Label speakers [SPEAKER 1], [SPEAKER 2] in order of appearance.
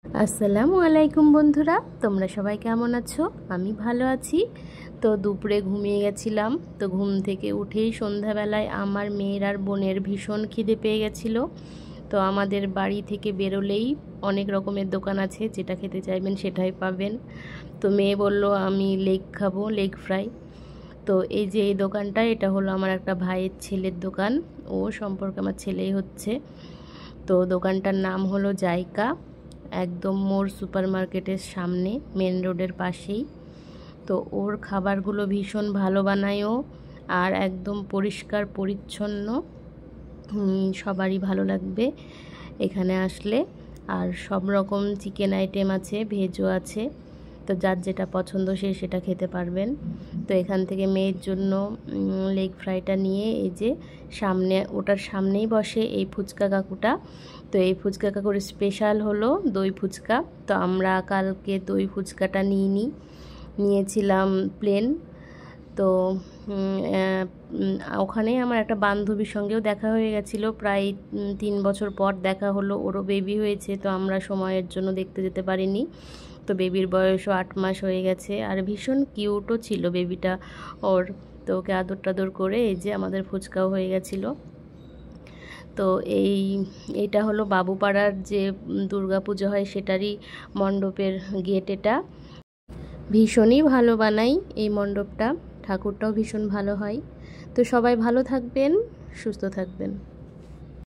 [SPEAKER 1] আসসালামু আলাইকুম বন্ধুরা, তোমরা সবাই কেমন আছো? আমি ভালো আছি। তো দুপুরে ঘুমিয়ে গেছিলাম। তো ঘুম থেকে উঠেই সন্ধ্যাবেলায় আমার মেয়ের আর বোনের ভীষণ খিদে পেয়ে গেছিলো। তো আমাদের বাড়ি থেকে বেরোলেই অনেক রকমের দোকান আছে, যেটা খেতে চাইবেন সেটাই পাবেন। তো মেয়ে বলল আমি লেগ খাবো, লেগ ফ্রাই। তো এই যে এই দোকানটা, এটা হলো আমার একটা ভাইয়ের ছেলের দোকান। ও সম্পর্কে আমার ছেলেই হচ্ছে। তো দোকানটার নাম হলো জায়কা, একদম মোর সুপার মার্কেটের সামনে, মেন রোডের পাশেই। তো ওর খাবারগুলো ভীষণ ভালো বানায়ও, আর একদম পরিষ্কার পরিচ্ছন্ন। সবারই ভালো লাগবে এখানে আসলে। আর সব রকম চিকেন আইটেম আছে, ভেজও আছে। তো যার যেটা পছন্দ সে সেটা খেতে পারবেন। তো এখান থেকে মেয়ের জন্য লেগ ফ্রাইটা নিয়ে, এই যে সামনে, ওটার সামনেই বসে এই ফুচকা কাকুটা। তো এই ফুচকা কাকুর স্পেশাল হলো দই ফুচকা। তো আমরা কালকে দই ফুচকাটা নিয়েছিলাম প্লেন। তো ওখানেই আমার একটা বান্ধবীর সঙ্গেও দেখা হয়ে গেছিলো, প্রায় 3 বছর পর দেখা হলো। ওরও বেবি হয়েছে, তো আমরা সময়ের জন্য দেখতে যেতে পারিনি। তো বেবির বয়সও 8 মাস হয়ে গেছে, আর ভীষণ কিউটও ছিল বেবিটা ওর। তো ওকে আদর টাদর করে এই যে আমাদের ফুচকাও হয়ে গেছিলো। তো এইটা হলো বাবুপাড়ার যে দুর্গা পুজো হয় সেটারই মণ্ডপের গেট। এটা ভীষণই ভালো বানাই এই মণ্ডপটা, ঠাকুরটাও ভীষণ ভালো হয়। তো সবাই ভালো থাকবেন, সুস্থ থাকবেন।